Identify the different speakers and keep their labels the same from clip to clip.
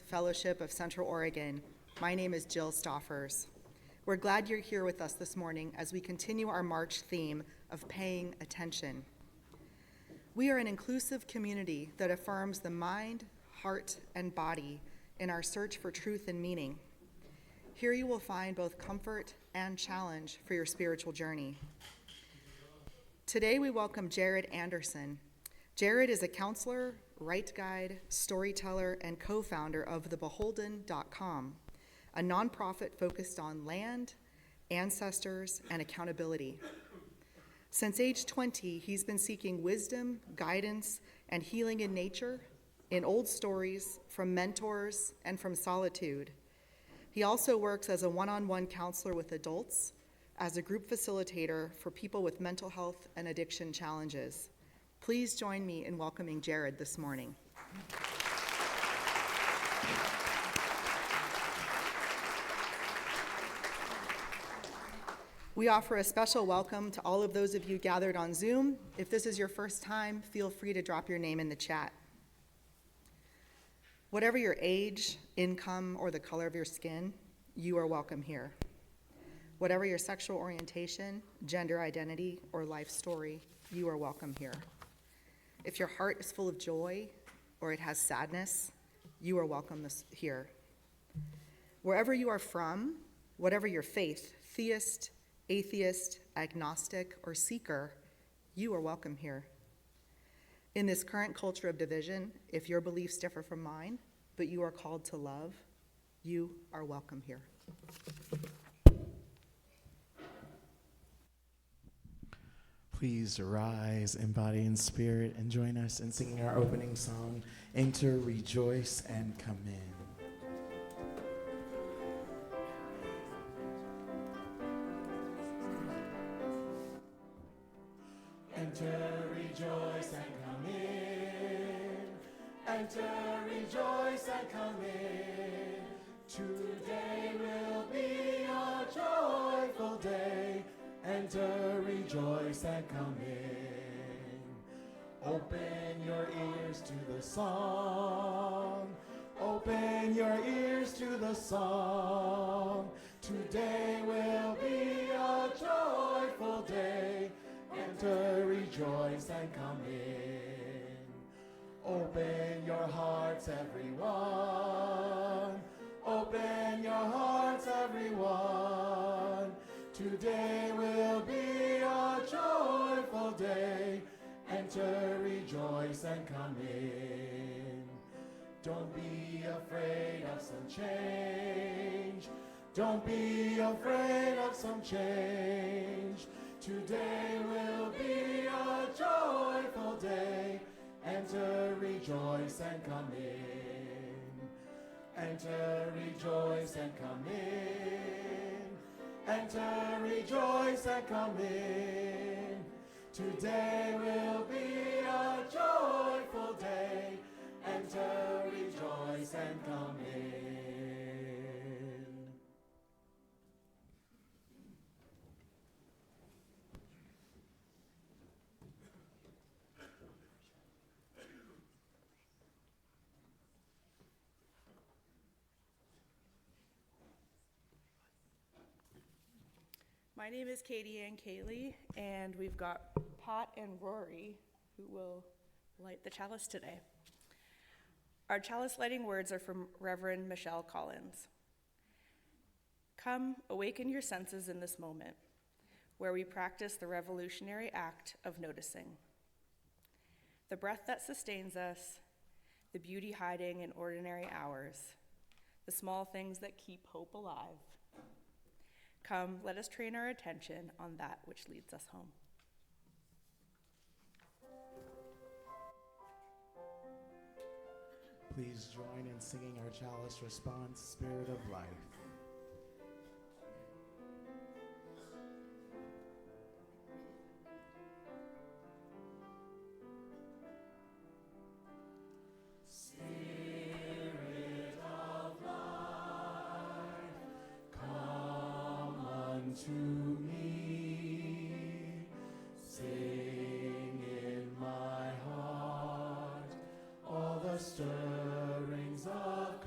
Speaker 1: Fellowship of Central Oregon. My name is Jill Stoffers. We're glad you're here with us this morning as we continue our March theme of paying attention. We are an inclusive community that affirms the mind, heart, and body in our search for truth and meaning. Here you will find both comfort and challenge for your spiritual journey. Today we welcome Jared Anderson. Jared is a counselor, Rite guide, storyteller, and co-founder of thebeholden.com, a nonprofit focused on land, ancestors, and accountability. Since age 20, he's been seeking wisdom, guidance, and healing in nature, in old stories, from mentors, and from solitude. He also works as a one-on-one counselor with adults, as a group facilitator for people with mental health and addiction challenges. Please join me in welcoming Jared this morning. We offer a special welcome to all of those of you gathered on Zoom. If this is your first time, feel free to drop your name in the chat. Whatever your age, income, or the color of your skin, you are welcome here. Whatever your sexual orientation, gender identity, or life story, you are welcome here. If your heart is full of joy or it has sadness, you are welcome here. Wherever you are from, whatever your faith, theist, atheist, agnostic, or seeker, you are welcome here. In this current culture of division, if your beliefs differ from mine, but you are called to love, you are welcome here.
Speaker 2: Please rise in body and spirit and join us in singing our opening song, Enter, Rejoice, and Come In. Enter, rejoice, and come in. Enter, rejoice, and come in. Today will be a joyful day. Enter, rejoice, and come in. Open your ears to the song. Open your ears to the song. Today will be a joyful day. Enter, rejoice, and come in. Open your hearts, everyone. Open your hearts, everyone. Today will be a joyful day. Enter, rejoice, and come in. Don't be afraid of some change. Don't be afraid of some change. Today will be a joyful day. Enter, rejoice, and come in. Enter, rejoice, and come in. Enter, rejoice, and come in. Today will be a joyful day. Enter, rejoice, and come in.
Speaker 3: My name is Katie Ann Cayley, and we've got Pat and Rory who will light the chalice today. Our chalice lighting words are from Reverend Michelle Collins. Come, awaken your senses in this moment, where we practice the revolutionary act of noticing. The breath that sustains us, the beauty hiding in ordinary hours, the small things that keep hope alive. Come, let us train our attention on that which leads us home.
Speaker 2: Please join in singing our chalice response, Spirit of Life.
Speaker 4: Spirit of life, come unto me. Sing in my heart all the stirrings of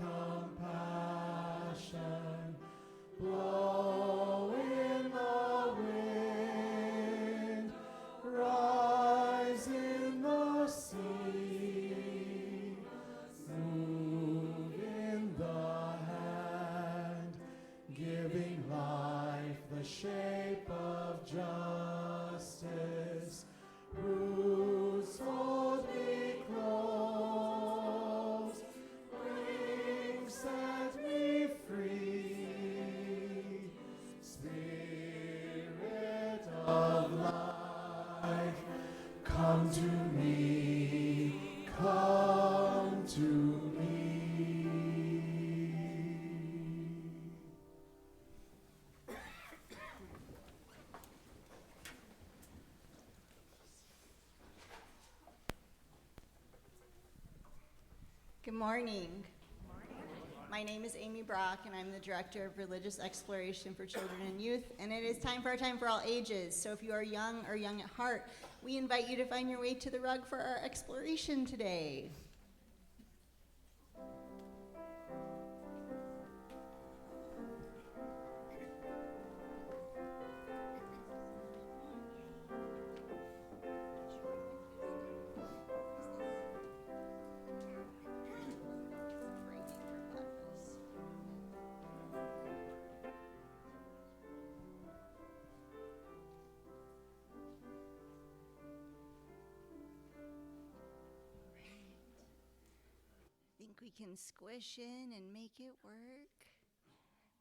Speaker 4: to me, come to me.
Speaker 5: Good morning. My name is Amy Brock, and I'm the Director of Religious Exploration for Children and Youth, and it is time for our Time for All Ages. So if you are young or young at heart, we invite you to find your way to the rug for our exploration today. Think we can squish in and make it work.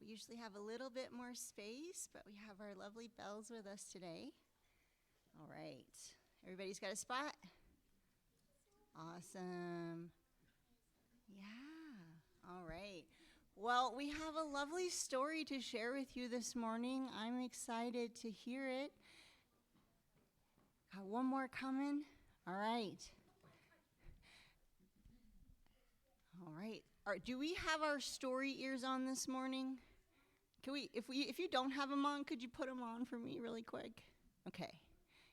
Speaker 5: We usually have a little bit more space, but we have our lovely bells with us today. All right, everybody's got a spot? Awesome. Yeah, all right. Well, we have a lovely story to share with you this morning. I'm excited to hear it. Got one more coming? All right. All right. Do we have our story ears on this morning? Can we, if you don't have them on, could you put them on for me really quick? Okay.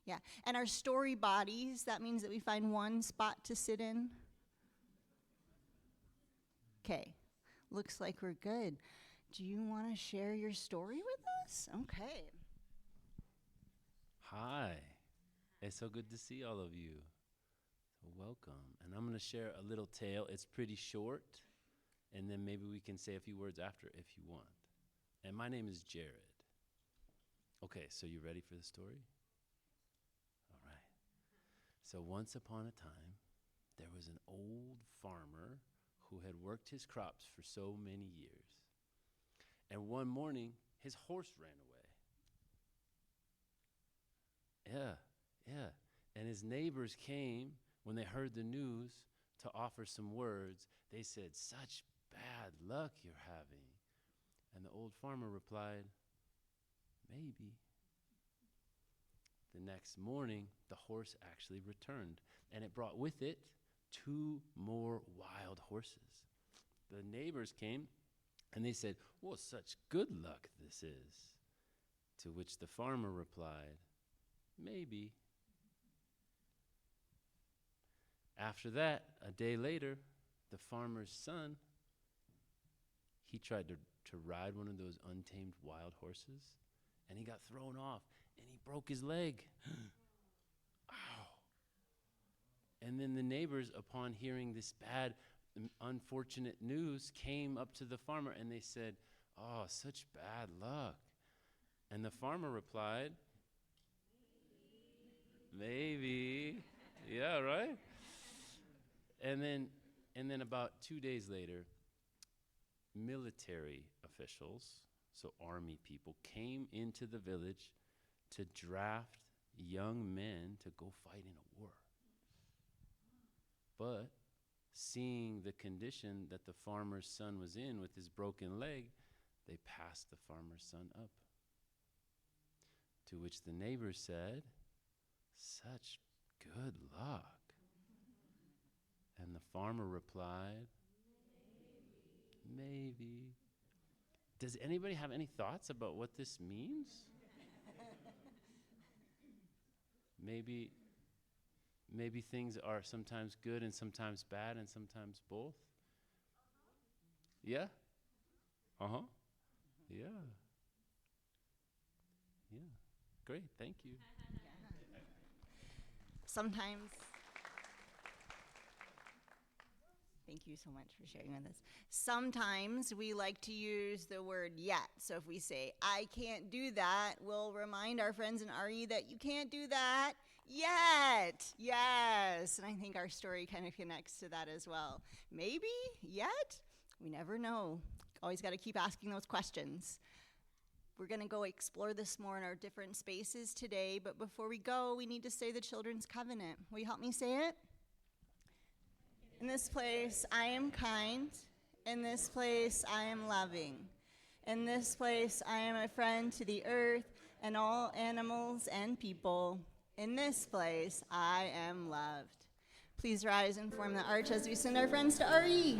Speaker 5: Yeah. And our story bodies, that means that we find one spot to sit in. Okay. Looks like we're good. Do you want to share your story with us? Okay.
Speaker 6: Hi. It's so good to see all of you. Welcome. And I'm going to share a little tale. It's pretty short, and then maybe we can say a few words after if you want. And my name is Jared. Okay, so you ready for the story? All right. So once upon a time, there was an old farmer who had worked his crops for so many years. And one morning, his horse ran away. Yeah. And his neighbors came when they heard the news to offer some words. They said, "Such bad luck you're having." And the old farmer replied, "Maybe." The next morning, the horse actually returned, and it brought with it 2 more wild horses. The neighbors came, and they said, "Well, such good luck this is." To which the farmer replied, "Maybe." After that, a day later, the farmer's son, he tried to ride one of those untamed wild horses, and he got thrown off, and he broke his leg. Ow. And then the neighbors, upon hearing this bad, unfortunate news, came up to the farmer, and they said, "Oh, such bad luck." And the farmer replied, "Maybe." Yeah, right? And then about 2 days later, military officials, so army people, came into the village to draft young men to go fight in a war. But seeing the condition that the farmer's son was in with his broken leg, they passed the farmer's son up. To which the neighbors said, "Such good luck." And the farmer replied, "Maybe." Does anybody have any thoughts about what this means? Maybe things are sometimes good and sometimes bad and sometimes both. Yeah? Uh-huh. Yeah. Yeah. Great, thank you.
Speaker 5: Sometimes, thank you so much for sharing with us. Sometimes we like to use the word yet. So if we say, "I can't do that," we'll remind our friends in RE that you can't do that yet. Yes. And I think our story kind of connects to that as well. Maybe yet? We never know. Always got to keep asking those questions. We're going to go explore this more in our different spaces today, but before we go, we need to say the Children's Covenant. Will you help me say it? In this place, I am kind. In this place, I am loving. In this place, I am a friend to the earth and all animals and people. In this place, I am loved. Please rise and form the arch as we send our friends to RE.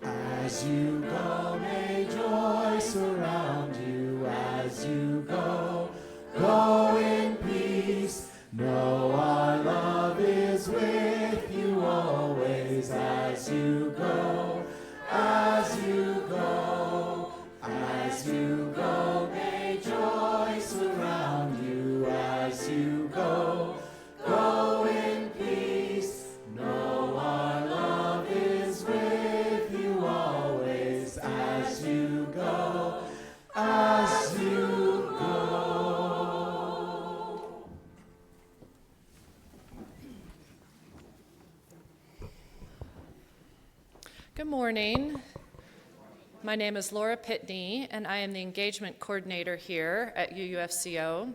Speaker 4: As you go, may joy surround you. As you go, go in peace. Know our love is with you always. As you go, as you go, as you go, may joy surround you. As you go, go in peace. Know our love is with you always. As you go, as you go.
Speaker 7: Good morning. My name is Laura Pitney, and I am the engagement coordinator here at UUFCO.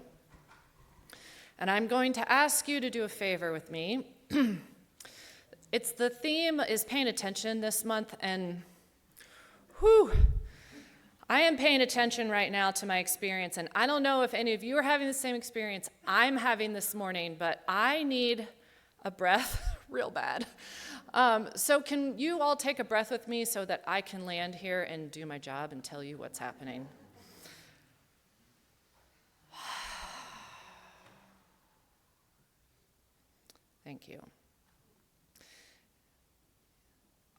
Speaker 7: And I'm going to ask you to do a favor with me. The theme is paying attention this month, and I am paying attention right now to my experience, and I don't know if any of you are having the same experience I'm having this morning, but I need a breath real bad. So can you all take a breath with me so that I can land here and do my job and tell you what's happening? Thank you.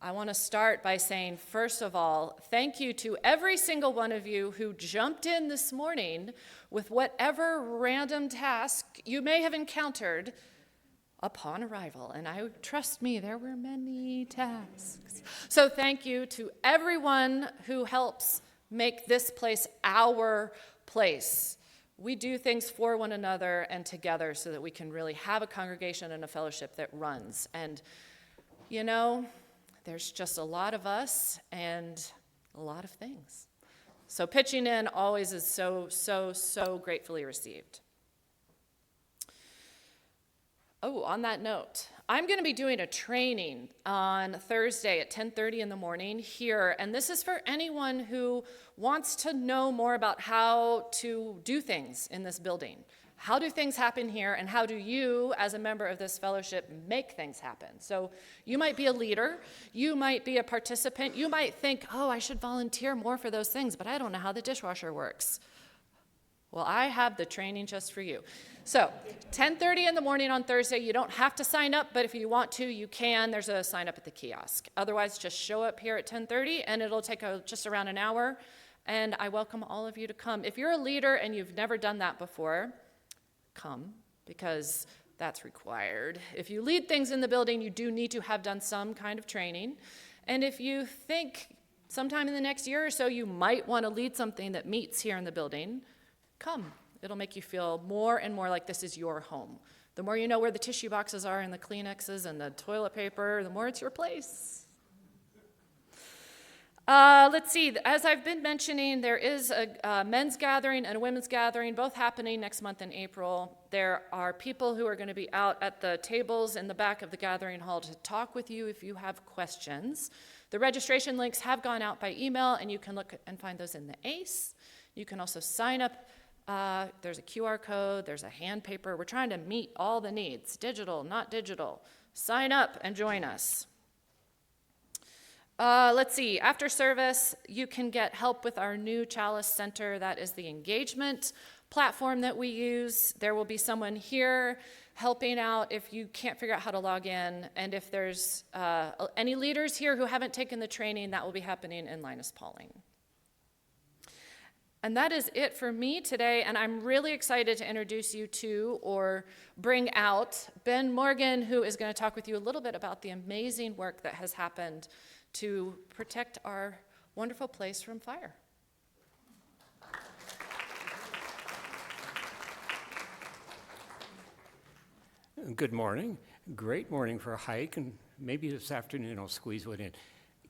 Speaker 7: I want to start by saying, first of all, thank you to every single one of you who jumped in this morning with whatever random task you may have encountered upon arrival. And trust me, there were many tasks. So thank you to everyone who helps make this place our place. We do things for one another and together so that we can really have a congregation and a fellowship that runs. And, you know, there's just a lot of us and a lot of things. So pitching in always is so gratefully received. Oh, on that note, I'm going to be doing a training on Thursday at 10:30 in the morning here, and this is for anyone who wants to know more about how to do things in this building. How do things happen here, and how do you, as a member of this fellowship, make things happen? So you might be a leader, you might be a participant, you might think, oh, I should volunteer more for those things, but I don't know how the dishwasher works. Well, I have the training just for you. So 10:30 in the morning on Thursday, you don't have to sign up, but if you want to, you can. There's a sign up at the kiosk. Otherwise, just show up here at 10:30, and it'll take just around an hour, and I welcome all of you to come. If you're a leader and you've never done that before, come, because that's required. If you lead things in the building, you do need to have done some kind of training. And if you think sometime in the next year or so you might want to lead something that meets here in the building, come. It'll make you feel more and more like this is your home. The more you know where the tissue boxes are and the Kleenexes and the toilet paper, the more it's your place. Let's see, as I've been mentioning, there is a men's gathering and a women's gathering, both happening next month in April. There are people who are going to be out at the tables in the back of the gathering hall to talk with you if you have questions. The registration links have gone out by email, and you can look and find those in the ACE. You can also sign up. There's a QR code, there's a hand paper. We're trying to meet all the needs, digital, not digital. Sign up and join us. Let's see, after service, you can get help with our new Chalice Center. That is the engagement platform that we use. There will be someone here helping out if you can't figure out how to log in. And if there's any leaders here who haven't taken the training, that will be happening in Linus Pauling. And that is it for me today, and I'm really excited to introduce you to, or bring out, Ben Morgan, who is going to talk with you a little bit about the amazing work that has happened to protect our wonderful place from fire.
Speaker 8: Good morning. Great morning for a hike, and maybe this afternoon I'll squeeze one in.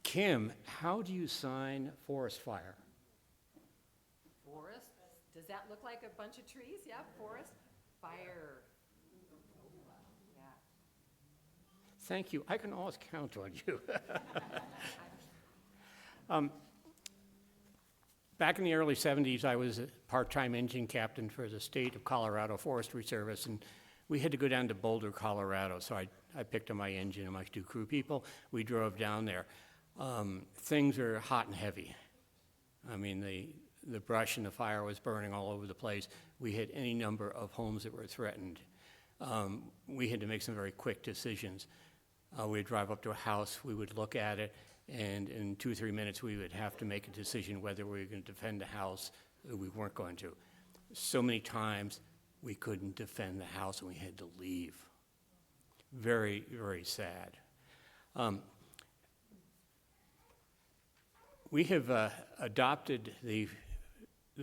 Speaker 8: Kim, how do you sign forest fire?
Speaker 9: Forest, does that look like a bunch of trees? Yeah, forest, fire. Yeah.
Speaker 8: Thank you. I can always count on you. Back in the early 70s, I was a part-time engine captain for the state of Colorado Forestry Service, and we had to go down to Boulder, Colorado. So I picked up my engine and my 2 crew people. We drove down there. Things are hot and heavy. I mean, the brush and the fire was burning all over the place. We had any number of homes that were threatened. We had to make some very quick decisions. We'd drive up to a house, we would look at it, and in 2 or 3 minutes we would have to make a decision whether we were going to defend the house or we weren't going to. So many times we couldn't defend the house and we had to leave. Very, very sad. We have adopted the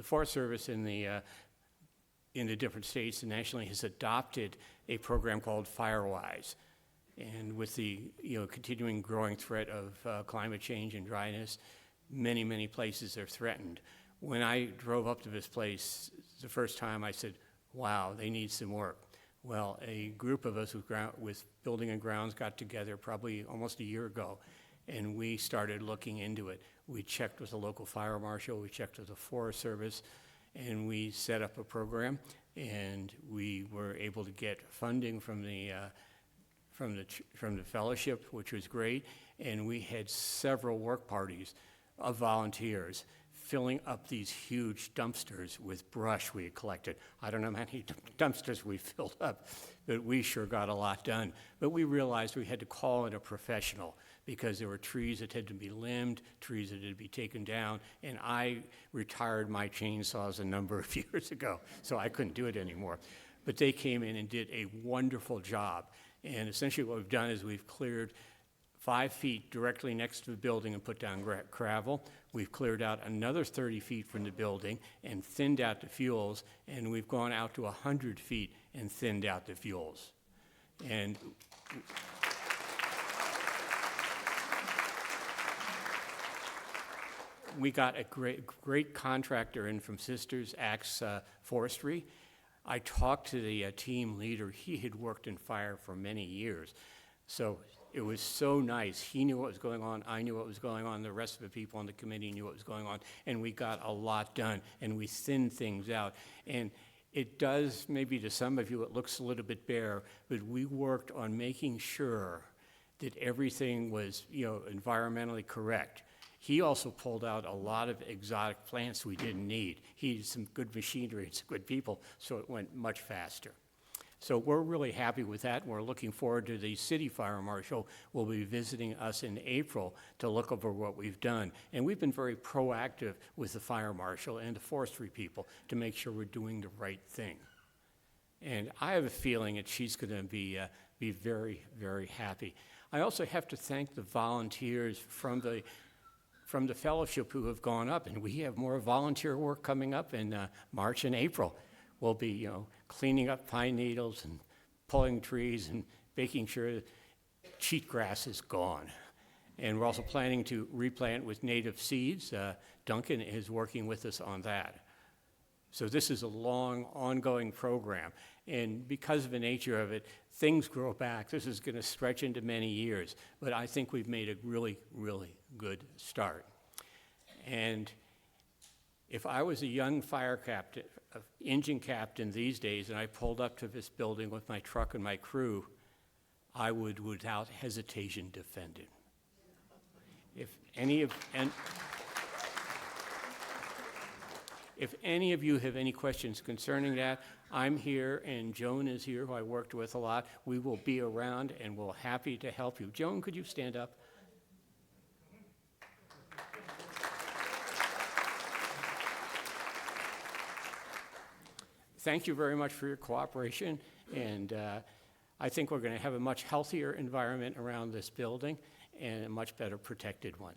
Speaker 8: Forest Service in the different states and nationally has adopted a program called FireWise. And with the continuing growing threat of climate change and dryness, many, many places are threatened. When I drove up to this place the first time, I said, wow, they need some work. Well, a group of us with Building and Grounds got together probably almost a year ago, and we started looking into it. We checked with the local fire marshal, we checked with the Forest Service, and we set up a program, and we were able to get funding from the fellowship, which was great, and we had several work parties of volunteers filling up these huge dumpsters with brush we had collected. I don't know how many dumpsters we filled up, but we sure got a lot done. But we realized we had to call in a professional because there were trees that had to be limbed, trees that had to be taken down, and I retired my chainsaws a number of years ago, so I couldn't do it anymore. But they came in and did a wonderful job. And essentially what we've done is we've cleared 5 feet directly next to the building and put down gravel. We've cleared out another 30 feet from the building and thinned out the fuels, and we've gone out to 100 feet and thinned out the fuels. And we got a great contractor in from Sisters Axe Forestry. I talked to the team leader. He had worked in fire for many years. So it was so nice. He knew what was going on. I knew what was going on. The rest of the people on the committee knew what was going on. And we got a lot done. And we thinned things out. And it does, maybe to some of you, it looks a little bit bare, but we worked on making sure that everything was, environmentally correct. He also pulled out a lot of exotic plants we didn't need. He had some good machinery and some good people, so it went much faster. So we're really happy with that, and we're looking forward to the city fire marshal will be visiting us in April to look over what we've done. And we've been very proactive with the fire marshal and the forestry people to make sure we're doing the right thing. And I have a feeling that she's going to be very, very happy. I also have to thank the volunteers from the fellowship who have gone up, and we have more volunteer work coming up in March and April. We'll be, cleaning up pine needles and pulling trees and making sure that cheatgrass is gone. And we're also planning to replant with native seeds. Duncan is working with us on that. So this is a long, ongoing program. And because of the nature of it, things grow back. This is going to stretch into many years. But I think we've made a really, really good start. And if I was a young fire captain, engine captain these days, and I pulled up to this building with my truck and my crew, I would, without hesitation, defend it. If any of you have any questions concerning that, I'm here, and Joan is here, who I worked with a lot. We will be around, and we're happy to help you. Joan, could you stand up? Thank you very much for your cooperation, and I think we're going to have a much healthier environment around this building and a much better protected one.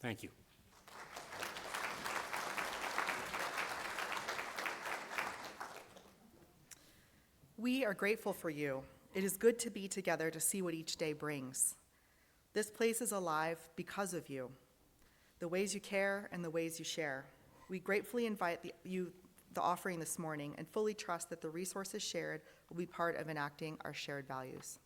Speaker 8: Thank you.
Speaker 1: We are grateful for you. It is good to be together to see what each day brings. This place is alive because of you, the ways you care and the ways you share. We gratefully invite the offering this morning and fully trust that the resources shared will be part of enacting our shared values.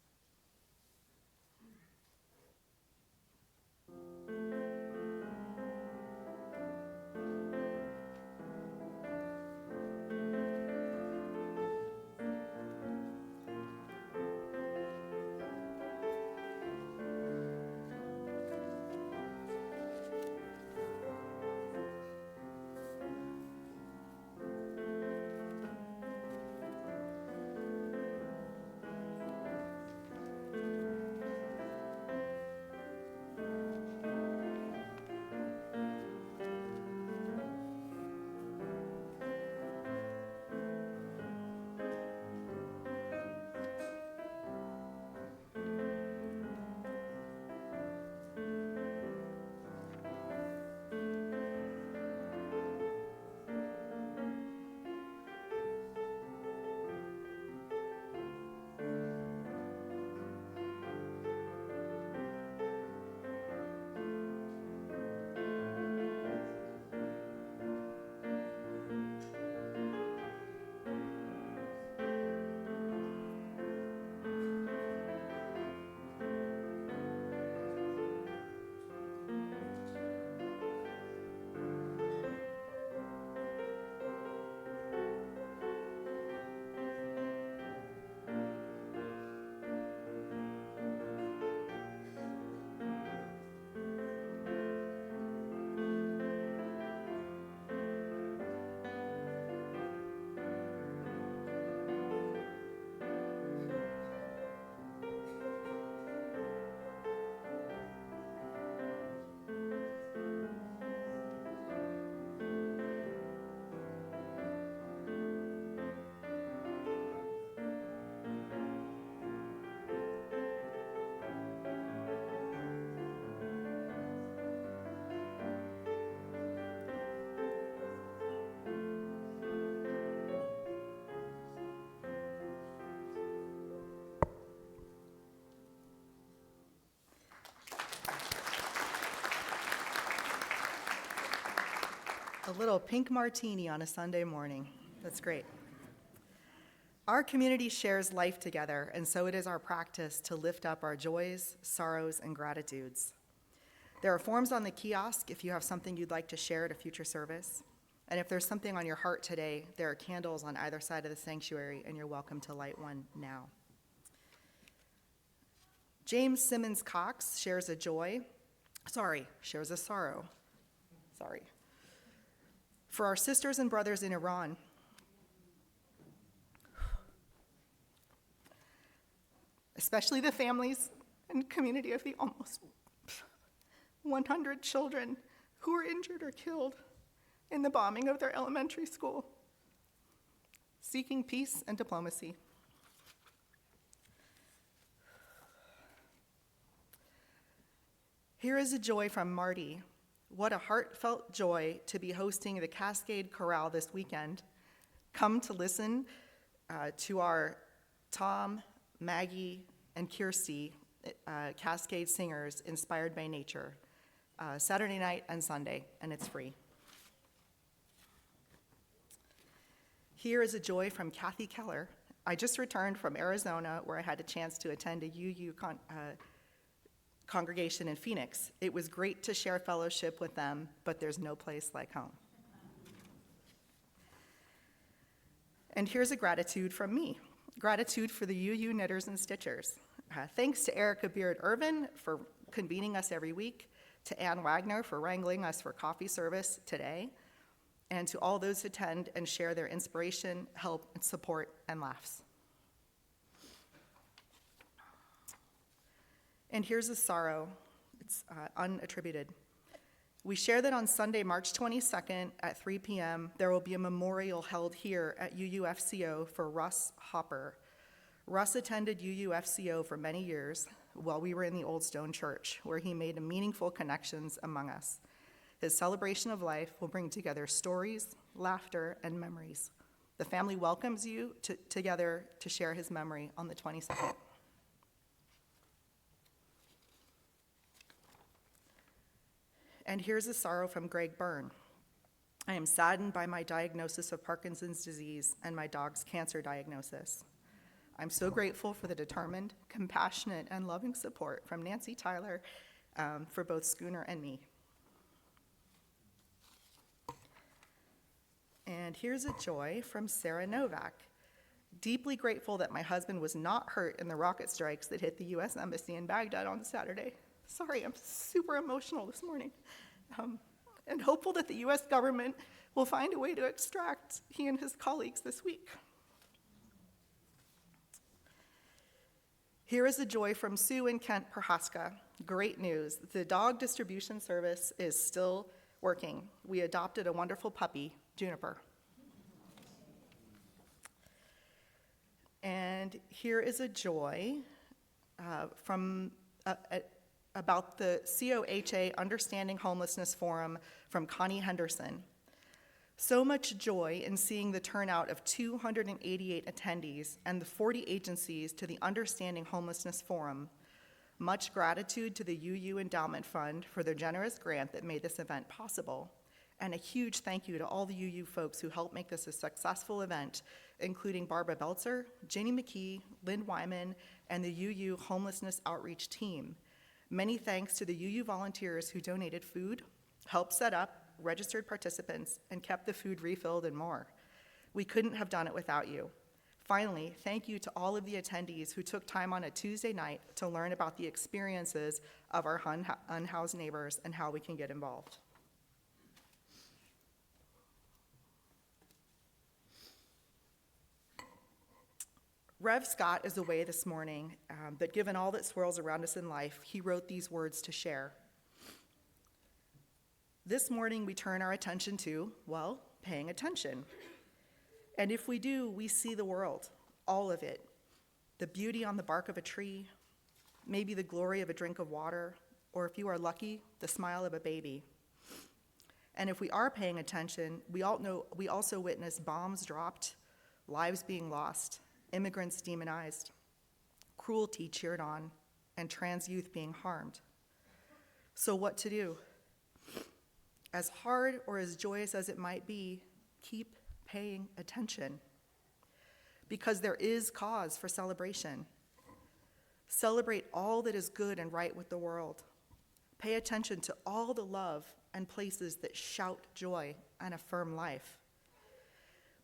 Speaker 1: A little pink martini on a Sunday morning. That's great. Our community shares life together, and so it is our practice to lift up our joys, sorrows, and gratitudes. There are forms on the kiosk if you have something you'd like to share at a future service. And if there's something on your heart today, there are candles on either side of the sanctuary, and you're welcome to light one now. James Simmons Cox shares a sorrow. For our sisters and brothers in Iran, especially the families and community of the almost 100 children who were injured or killed in the bombing of their elementary school, seeking peace and diplomacy. Here is a joy from Marty. What a heartfelt joy to be hosting the Cascade Chorale this weekend. Come to listen to our Tom, Maggie, and Kirsty Cascade singers inspired by nature, Saturday night and Sunday, and it's free. Here is a joy from Kathy Keller. I just returned from Arizona where I had a chance to attend a UU congregation in Phoenix. It was great to share fellowship with them, but there's no place like home. And here's a gratitude from me. Gratitude for the UU knitters and stitchers. Thanks to Erica Beard-Irvin for convening us every week, to Ann Wagner for wrangling us for coffee service today, and to all those who attend and share their inspiration, help, and support, and laughs. And here's a sorrow. It's unattributed. We share that on Sunday, March 22nd at 3 p.m., there will be a memorial held here at UUFCO for Russ Hopper. Russ attended UUFCO for many years while we were in the Old Stone Church, where he made meaningful connections among us. His celebration of life will bring together stories, laughter, and memories The family welcomes you together to share his memory on the 22nd. And here's a sorrow from Greg Byrne. I am saddened by my diagnosis of Parkinson's disease and my dog's cancer diagnosis. I'm so grateful for the determined, compassionate, and loving support from Nancy Tyler for both Schooner and me. And here's a joy from Sarah Novak. Deeply grateful that my husband was not hurt in the rocket strikes that hit the U.S. Embassy in Baghdad on Saturday. Sorry, I'm super emotional this morning. And hopeful that the U.S. government will find a way to extract he and his colleagues this week. Here is a joy from Sue in Kent, Prohaska. Great news. The dog distribution service is still working. We adopted a wonderful puppy, Juniper. And here is a joy about the COHA Understanding Homelessness Forum from Connie Henderson. So much joy in seeing the turnout of 288 attendees and the 40 agencies to the Understanding Homelessness Forum. Much gratitude to the UU Endowment Fund for their generous grant that made this event possible. And a huge thank you to all the UU folks who helped make this a successful event, including Barbara Belzer, Jenny McKee, Lynn Wyman, and the UU Homelessness Outreach Team. Many thanks to the UU volunteers who donated food, helped set up, registered participants, and kept the food refilled and more. We couldn't have done it without you. Finally, thank you to all of the attendees who took time on a Tuesday night to learn about the experiences of our unhoused neighbors and how we can get involved. Rev Scott is away this morning, but given all that swirls around us in life, he wrote these words to share. This morning we turn our attention to, well, paying attention. And if we do, we see the world, all of it. The beauty on the bark of a tree, maybe the glory of a drink of water, or if you are lucky, the smile of a baby. And if we are paying attention, we also witness bombs dropped, lives being lost, immigrants demonized, cruelty cheered on, and trans youth being harmed. So what to do? As hard or as joyous as it might be, keep paying attention. Because there is cause for celebration. Celebrate all that is good and right with the world. Pay attention to all the love and places that shout joy and affirm life.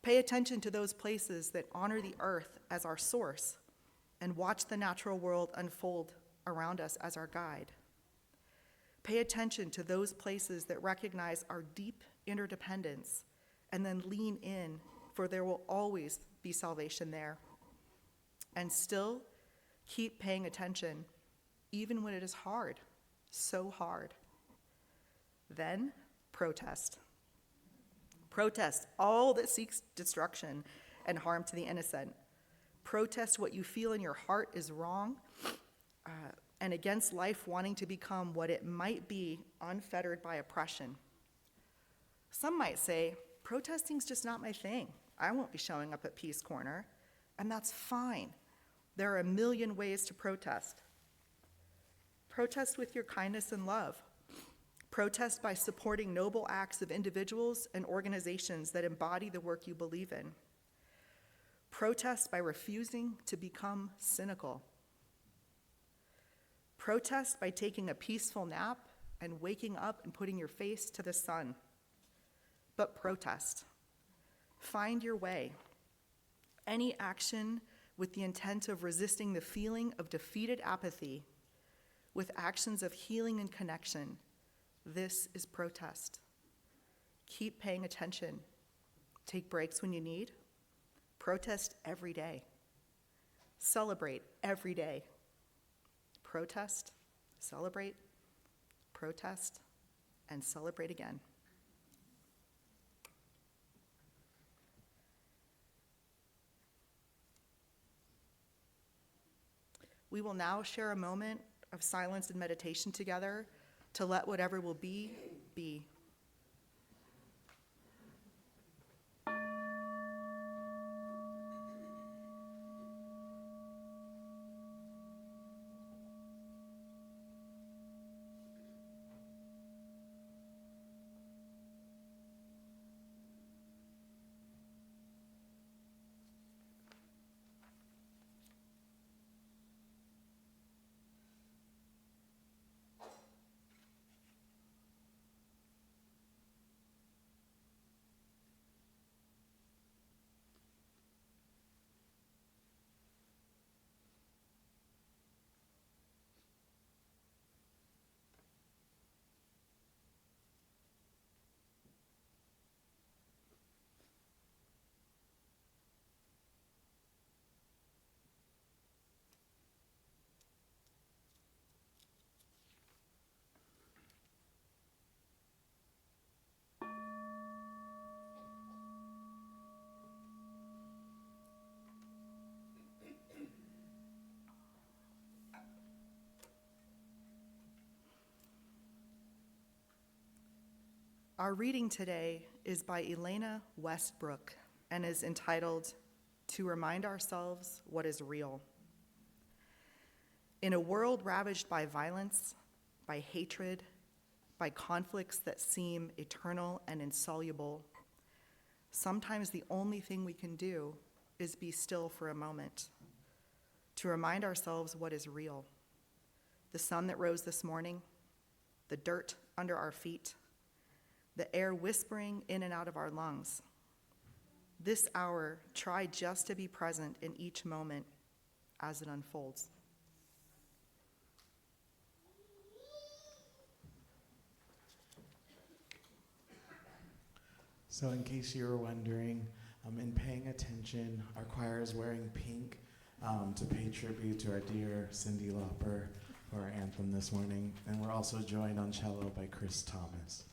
Speaker 1: Pay attention to those places that honor the earth as our source and watch the natural world unfold around us as our guide. Pay attention to those places that recognize our deep interdependence and then lean in, for there will always be salvation there. And still, keep paying attention, even when it is hard, so hard. Then, protest. Protest all that seeks destruction and harm to the innocent. Protest what you feel in your heart is wrong, and against life wanting to become what it might be, unfettered by oppression. Some might say, protesting's just not my thing. I won't be showing up at Peace Corner, and that's fine. There are a million ways to protest. Protest with your kindness and love. Protest by supporting noble acts of individuals and organizations that embody the work you believe in. Protest by refusing to become cynical. Protest by taking a peaceful nap and waking up and putting your face to the sun. But protest. Find your way. Any action with the intent of resisting the feeling of defeated apathy with actions of healing and connection. This is protest. Keep paying attention. Take breaks when you need. Protest every day. Celebrate every day. Protest, celebrate, protest, and celebrate again. We will now share a moment of silence and meditation together to let whatever will be, be. Our reading today is by Elena Westbrook and is entitled, "To Remind Ourselves What is Real." In a world ravaged by violence, by hatred, by conflicts that seem eternal and insoluble, sometimes the only thing we can do is be still for a moment, to remind ourselves what is real. The sun that rose this morning, the dirt under our feet, the air whispering in and out of our lungs. This hour, try just to be present in each moment as it unfolds.
Speaker 2: So in case you were wondering, in paying attention, our choir is wearing pink to pay tribute to our dear Cyndi Lauper for our anthem this morning. And we're also joined on cello by Chris Thomas.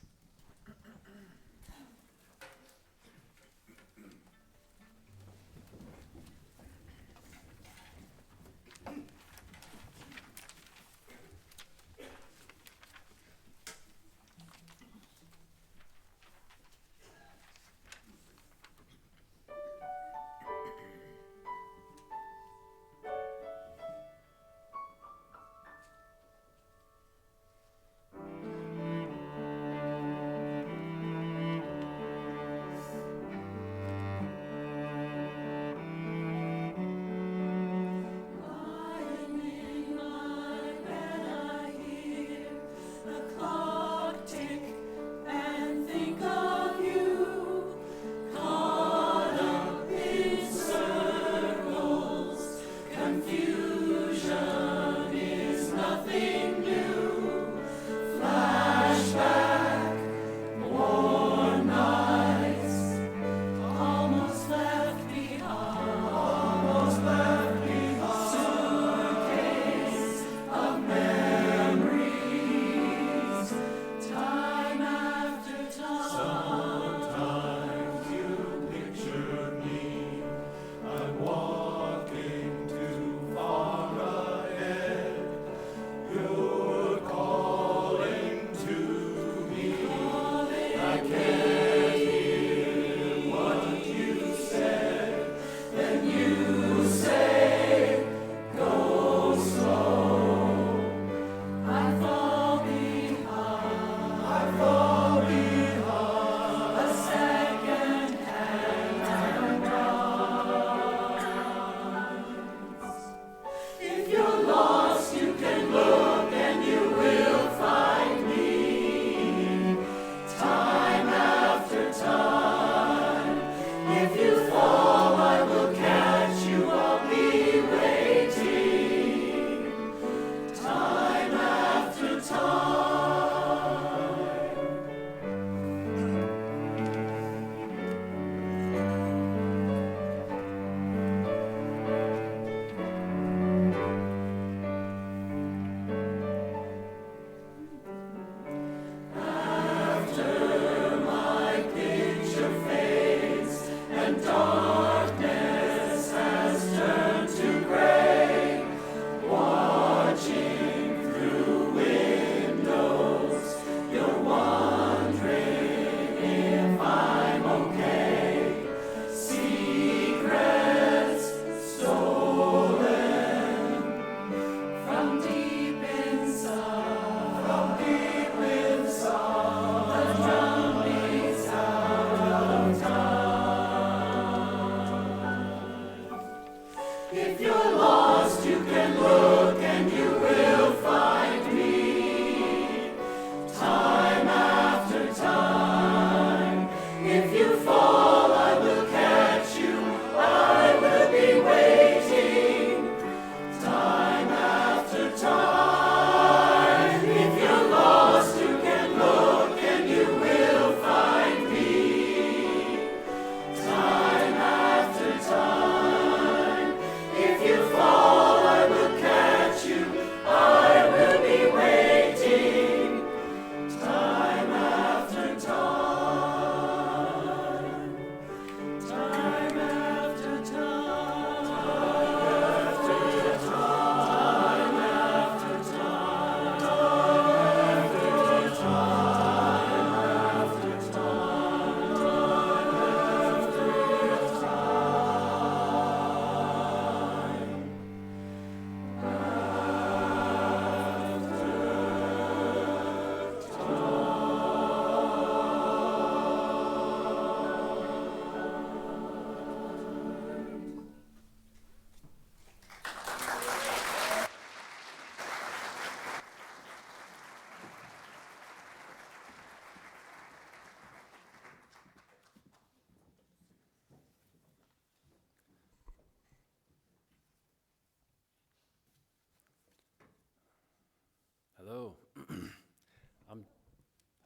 Speaker 6: Hello.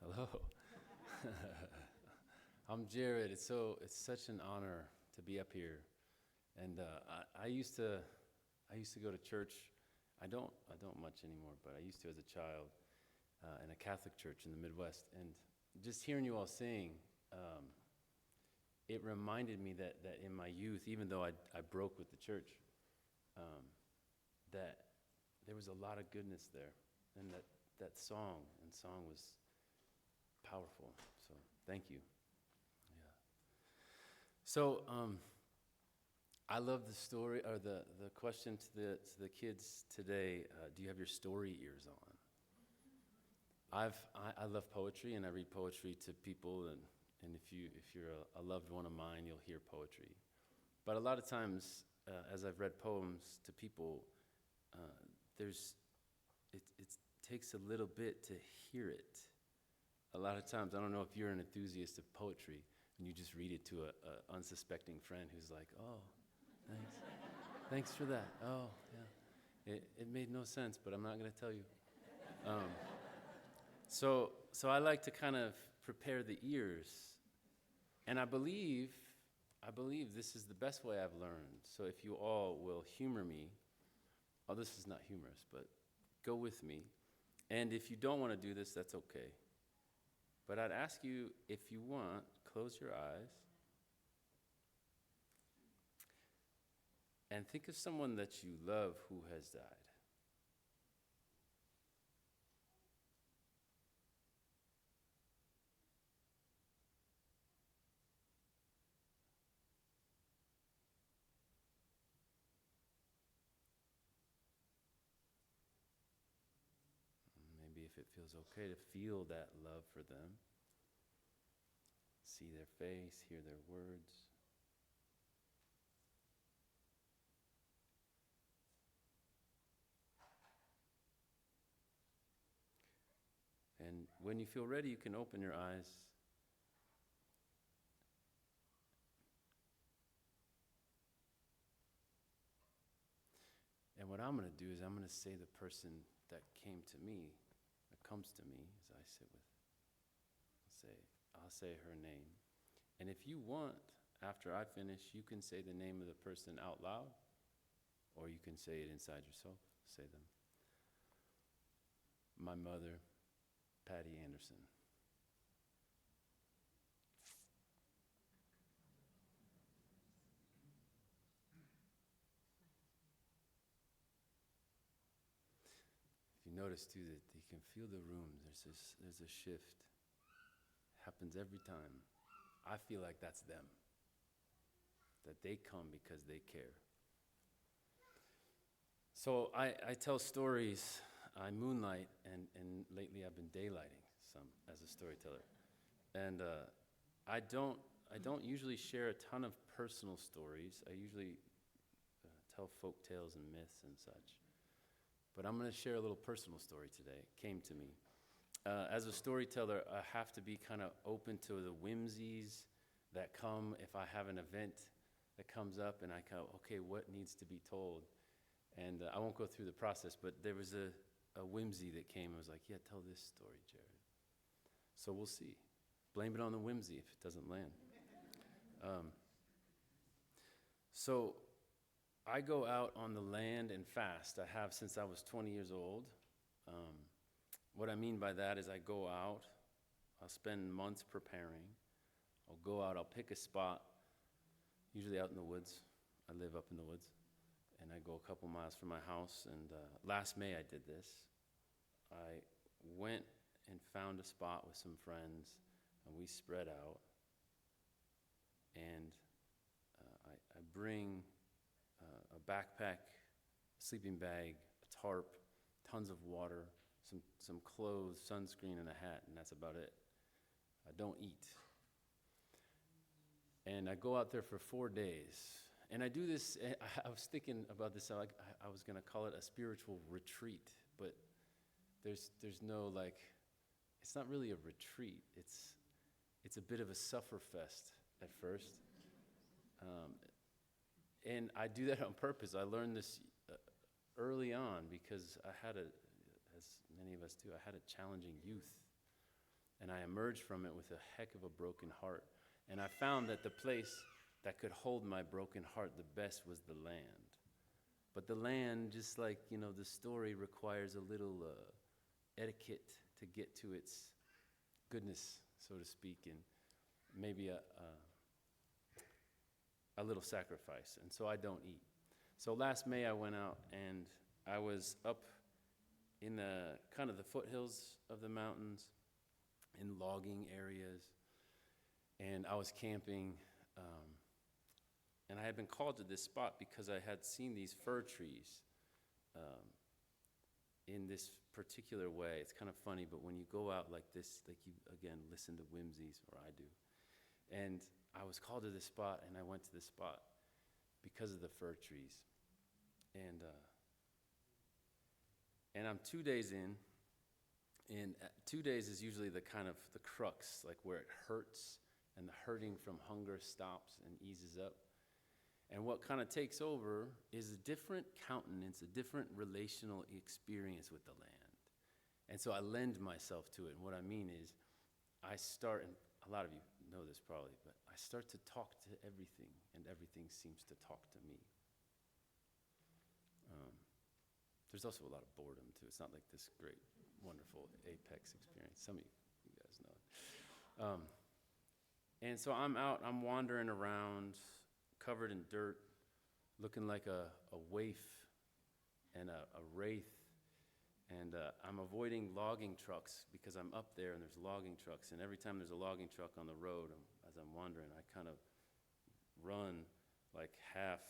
Speaker 6: Hello. I'm Jared. It's such an honor to be up here. And I used to go to church. I don't much anymore, but I used to as a child in a Catholic church in the Midwest. And just hearing you all sing, it reminded me that in my youth, even though I broke with the church, that there was a lot of goodness there, and that song was powerful. So thank you. Yeah. So I love the story, or the question to the kids today. Do you have your story ears on? I love poetry, and I read poetry to people, and if you're a loved one of mine, you'll hear poetry. But a lot of times, as I've read poems to people, it takes a little bit to hear it. A lot of times, I don't know if you're an enthusiast of poetry, and you just read it to a unsuspecting friend who's like, oh, thanks. Thanks for that. Oh, yeah. It made no sense, but I'm not going to tell you. So I like to kind of prepare the ears, and I believe this is the best way I've learned. So if you all will humor me, this is not humorous, but go with me. And if you don't want to do this, that's okay. But I'd ask you, if you want, close your eyes and think of someone that you love who has died. Maybe if it feels okay to feel that love for them, see their face, hear their words. And when you feel ready, you can open your eyes. And what I'm going to do is I'm going to say the person that came to me, that comes to me as I sit with. I'll say her name. And if you want, after I finish, you can say the name of the person out loud, or you can say it inside yourself. Say them. My mother, Patty Anderson. If you notice too that you can feel the room, there's a shift. Happens every time. I feel like that's them. That they come because they care. So I tell stories, I moonlight, and lately I've been daylighting some as a storyteller. And I don't usually share a ton of personal stories. I usually tell folk tales and myths and such. But I'm going to share a little personal story today. It came to me. As a storyteller, I have to be kind of open to the whimsies that come if I have an event that comes up, and I go, okay, what needs to be told? And I won't go through the process, but there was a whimsy that came. I was like, yeah, tell this story, Jared. So we'll see. Blame it on the whimsy if it doesn't land. So I go out on the land and fast. I have since I was 20 years old. What I mean by that is I go out, I'll spend months preparing. I'll go out, I'll pick a spot, usually out in the woods. I live up in the woods. And I go a couple miles from my house. And last May I did this. I went and found a spot with some friends, and we spread out. And I bring a backpack, a sleeping bag, a tarp, tons of water, some clothes, sunscreen, and a hat, and that's about it. I don't eat. And I go out there for 4 days. And I do this, I was thinking about this, I was going to call it a spiritual retreat, but there's no, it's not really a retreat. It's a bit of a sufferfest at first. And I do that on purpose. I learned this early on because I had as many of us do, I had a challenging youth. And I emerged from it with a heck of a broken heart. And I found that the place that could hold my broken heart the best was the land. But the land, just like, the story, requires a little etiquette to get to its goodness, so to speak, and maybe a little sacrifice. And so I don't eat. So last May I went out and I was up in the kind of the foothills of the mountains, in logging areas, and I was camping, and I had been called to this spot because I had seen these fir trees in this particular way. It's kind of funny, but when you go out like this, like you, again, listen to whimsies, or I do, and I was called to this spot, and I went to this spot because of the fir trees, and I'm 2 days in, and 2 days is usually the kind of the crux, like where it hurts and the hurting from hunger stops and eases up. And what kind of takes over is a different countenance, a different relational experience with the land. And so I lend myself to it. And what I mean is I start, and a lot of you know this probably, but I start to talk to everything, and everything seems to talk to me. There's also a lot of boredom, too. It's not like this great, wonderful apex experience. Some of you guys know it. And so I'm out, I'm wandering around, covered in dirt, looking like a waif and a wraith. And I'm avoiding logging trucks because I'm up there and there's logging trucks. And every time there's a logging truck on the road, as I'm wandering, I kind of run like half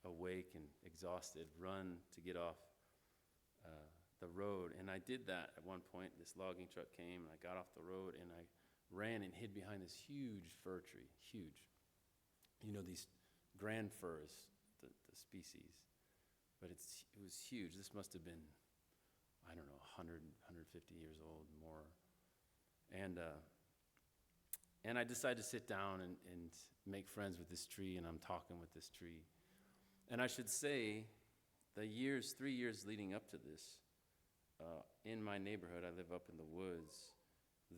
Speaker 6: awake and exhausted, run to get off the road. And I did that at one point. This logging truck came, and I got off the road, and I ran and hid behind this huge fir tree, huge. These grand firs, the species, but it was huge. This must have been, I don't know, 100, 150 years old, more. And I decided to sit down and make friends with this tree, and I'm talking with this tree. And I should say, the 3 years leading up to this, in my neighborhood, I live up in the woods,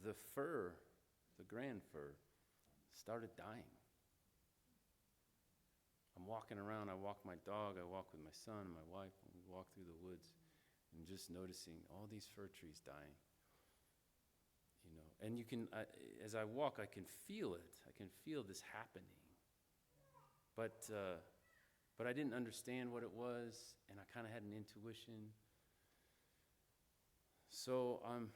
Speaker 6: the fir, the grand fir, started dying. I'm walking around, I walk my dog, I walk with my son and my wife, and we walk through the woods, and just noticing all these fir trees dying. And you can, as I walk, I can feel it. I can feel this happening. But I didn't understand what it was, and I kind of had an intuition. So I'm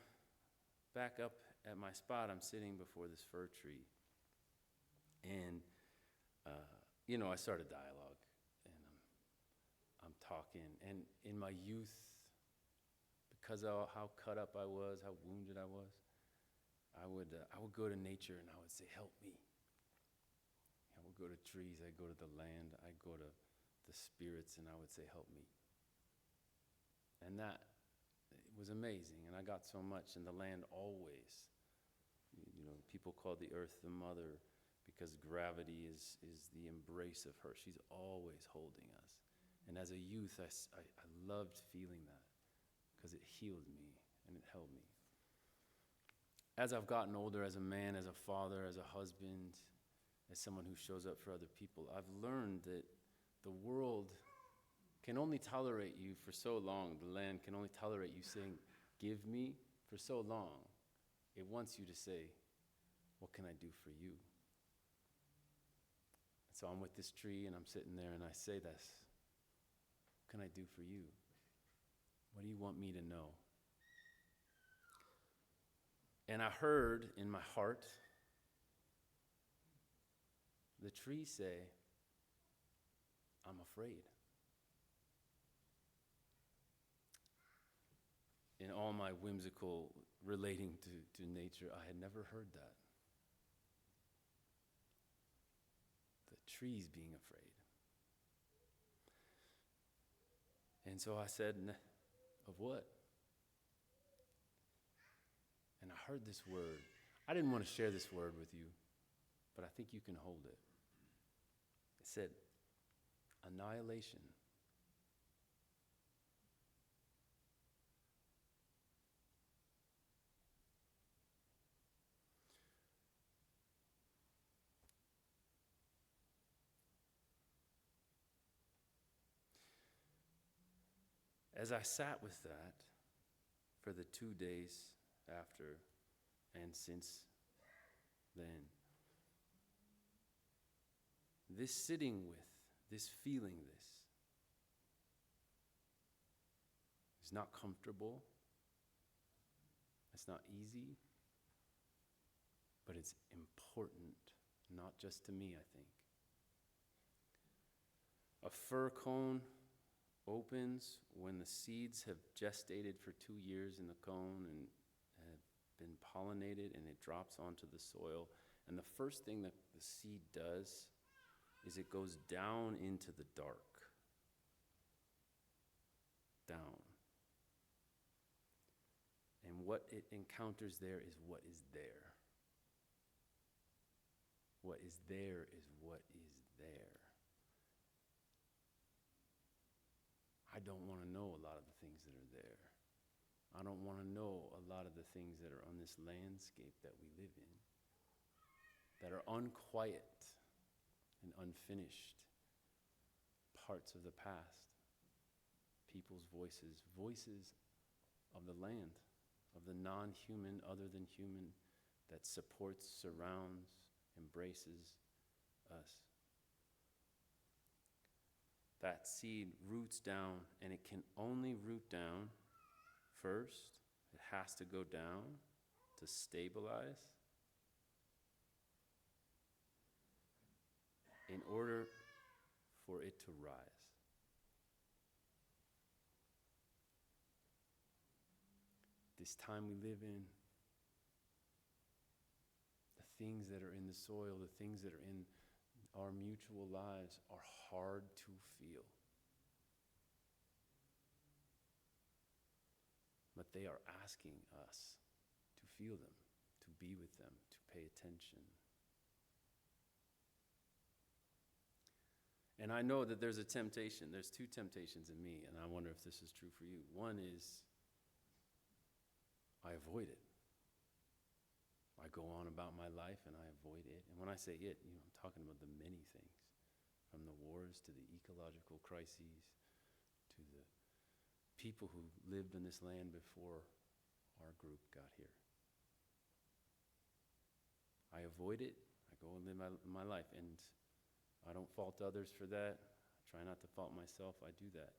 Speaker 6: back up at my spot. I'm sitting before this fir tree, and I start a dialogue, and I'm talking. And in my youth, because of how cut up I was, how wounded I was, I would go to nature and I would say, "Help me." I would go to trees. I'd go to the land. I'd go to the spirits, and I would say, "Help me." And that it was amazing, and I got so much. And the land always, people call the earth the mother because gravity is the embrace of her. She's always holding us. And as a youth, I loved feeling that because it healed me and it held me. As I've gotten older, as a man, as a father, as a husband, as someone who shows up for other people, I've learned that the world can only tolerate you for so long. The land can only tolerate you saying, "Give me," for so long. It wants you to say, "What can I do for you?" And so I'm with this tree, and I'm sitting there, and I say this, "What can I do for you? What do you want me to know?" And I heard in my heart the tree say, "I'm afraid." In all my whimsical relating to nature, I had never heard that. The trees being afraid. And so I said, "Of what?" And I heard this word. I didn't want to share this word with you, but I think you can hold it. It said, annihilation. as I sat with that for the 2 days after and since then, this sitting with, this feeling this, is not comfortable. It's not easy, but it's important, not just to me, I think. A fir cone opens when the seeds have gestated for 2 years in the cone and have been pollinated, and it drops onto the soil. And the first thing that the seed does is it goes down into the dark. Down. And what it encounters there is what is there. What is there is what is there. I don't want to know a lot of the things that are there. I don't want to know a lot of the things that are on this landscape that we live in, that are unquiet and unfinished, parts of the past, people's voices, voices of the land, of the non-human, other than human, that supports, surrounds, embraces us. That seed roots down, and it can only root down first. It has to go down to stabilize in order for it to rise. This time we live in, the things that are in the soil, the things that are in our mutual lives are hard to feel. But they are asking us to feel them, to be with them, to pay attention. And I know that there's a temptation. There's two temptations in me, and I wonder if this is true for you. One is I avoid it. I go on about my life and I avoid it. And when I say it, I'm talking about the many things, from the wars to the ecological crises to the people who lived in this land before our group got here. I avoid it. I go and live my life, and I don't fault others for that. I try not to fault myself. I do that.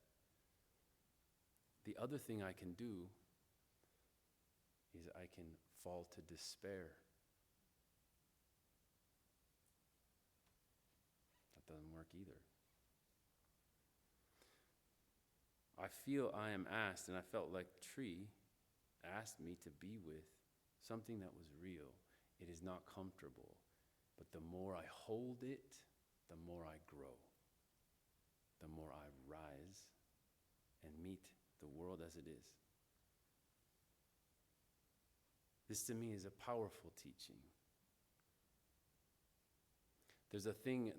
Speaker 6: The other thing I can do is I can fall to despair. That doesn't work either. I feel I am asked, and I felt like Tree asked me to be with something that was real. It is not comfortable, but the more I hold it, the more I grow, the more I rise and meet the world as it is. This to me is a powerful teaching. There's a thing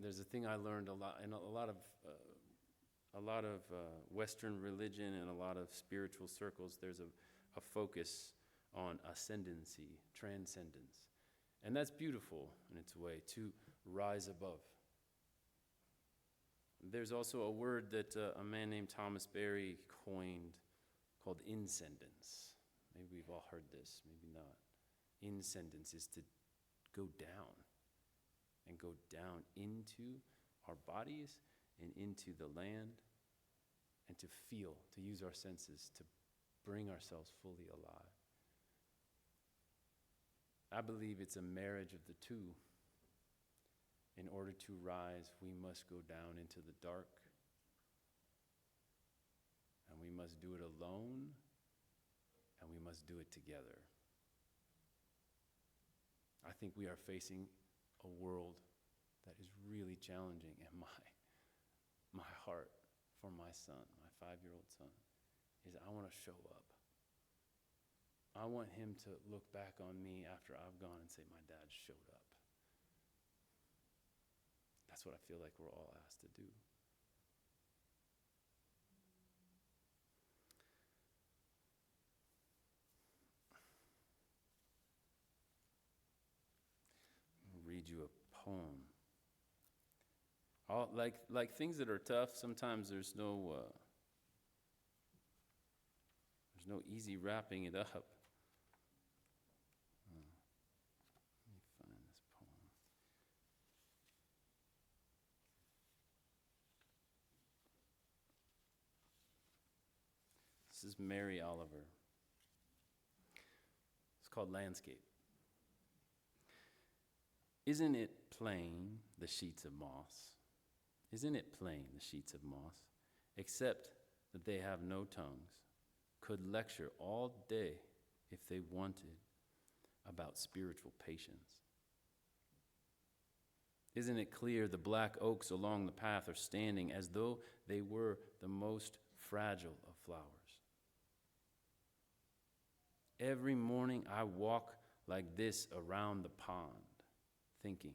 Speaker 6: I learned a lot in a lot of Western religion and a lot of spiritual circles. There's a focus on ascendancy, transcendence. And that's beautiful in its way, to rise above. There's also a word that a man named Thomas Berry coined called inscendence. Maybe we've all heard this, maybe not. Inscendence is to go down, and go down into our bodies and into the land, and to feel, to use our senses, to bring ourselves fully alive. I believe it's a marriage of the two. In order to rise, we must go down into the dark, and we must do it alone, and we must do it together. I think we are facing a world that is really challenging, and my heart for my son, my 5-year-old son, is I want to show up. I want him to look back on me after I've gone and say, my dad showed up. That's what I feel like we're all asked to do. I'll read you a poem. Like things that are tough, sometimes there's no There's no easy wrapping it up. Let me find this poem. This is Mary Oliver. It's called Landscape. Isn't it plain, the sheets of moss? Isn't it plain, the sheets of moss? Except that they have no tongues, could lecture all day if they wanted about spiritual patience. Isn't it clear the black oaks along the path are standing as though they were the most fragile of flowers? Every morning I walk like this around the pond, thinking,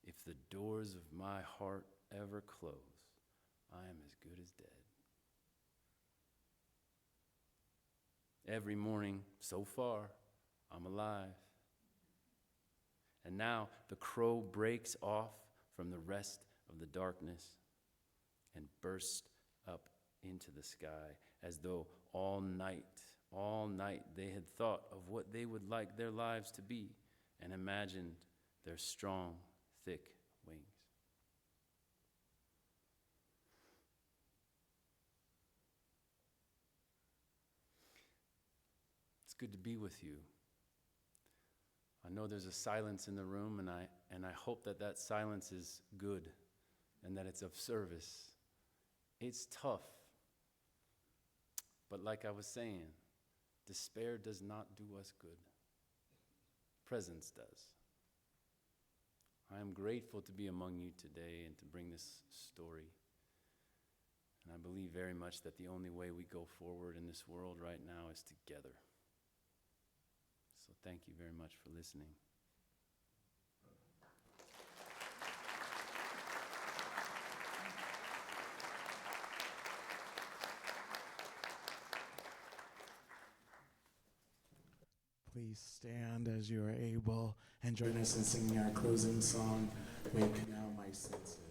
Speaker 6: if the doors of my heart ever close, I am as good as dead. Every morning, so far, I'm alive. And now the crow breaks off from the rest of the darkness and bursts up into the sky as though all night they had thought of what they would like their lives to be and imagined their strong, thick wings. It's good to be with you. I know there's a silence in the room, and I hope that silence is good and that it's of service. It's tough, but like I was saying, despair does not do us good. Presence does. I am grateful to be among you today and to bring this story. And I believe very much that the only way we go forward in this world right now is together. So thank you very much for listening.
Speaker 2: Please stand as you are able and join us in singing our closing song, Wake Now My Senses.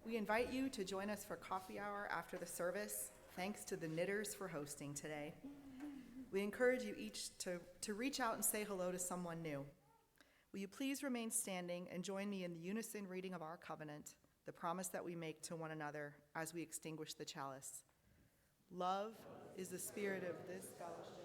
Speaker 1: We invite you to join us for coffee hour after the service. Thanks to the knitters for hosting today. We encourage you each to reach out and say hello to someone new. Will you please remain standing and join me in the unison reading of our covenant, the promise that we make to one another as we extinguish the chalice. Love is the spirit of this fellowship.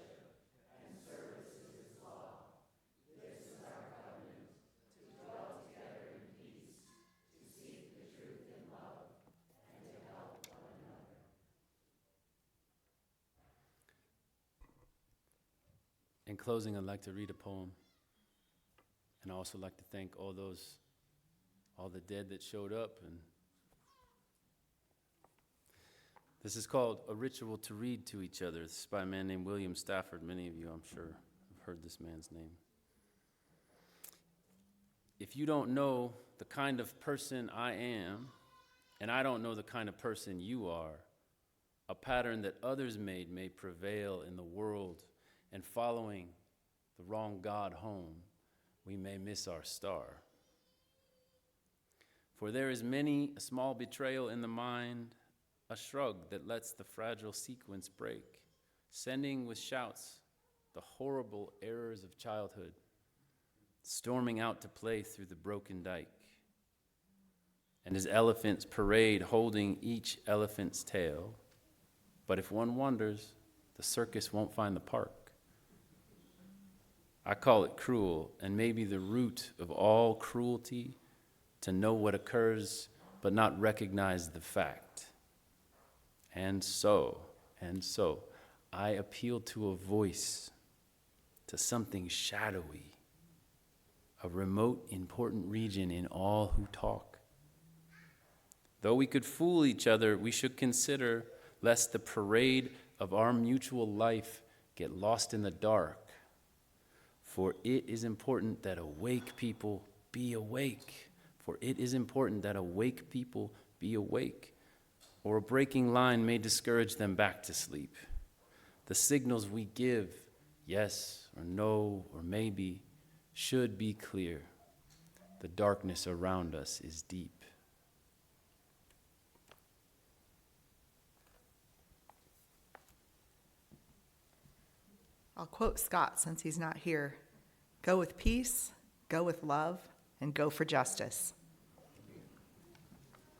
Speaker 6: In closing, I'd like to read a poem. And I also like to thank all the dead that showed up and This is called A Ritual to Read to Each Other. This is by a man named William Stafford. Many of you, I'm sure, have heard this man's name. If you don't know the kind of person I am, and I don't know the kind of person you are, a pattern that others made may prevail in the world, and following the wrong God home, we may miss our star. For there is many a small betrayal in the mind, a shrug that lets the fragile sequence break, sending with shouts the horrible errors of childhood, storming out to play through the broken dike. And as elephants parade holding each elephant's tail, but if one wonders, the circus won't find the park. I call it cruel, and maybe the root of all cruelty, to know what occurs but not recognize the fact. And so, I appeal to a voice, to something shadowy, a remote, important region in all who talk. Though we could fool each other, we should consider lest the parade of our mutual life get lost in the dark. For it is important that awake people be awake. For it is important that awake people be awake. Or a breaking line may discourage them back to sleep. The signals we give, yes or no or maybe, should be clear. The darkness around us is deep.
Speaker 1: I'll quote Scott since he's not here. Go with peace, go with love, and go for justice.